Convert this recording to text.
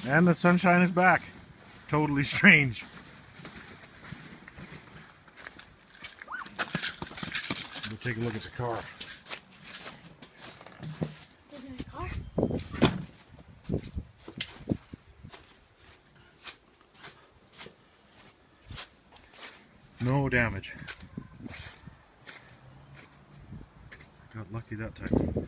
And the sunshine is back. Totally strange. We'll take a look at the car. Is there a car? No damage. Got lucky that time.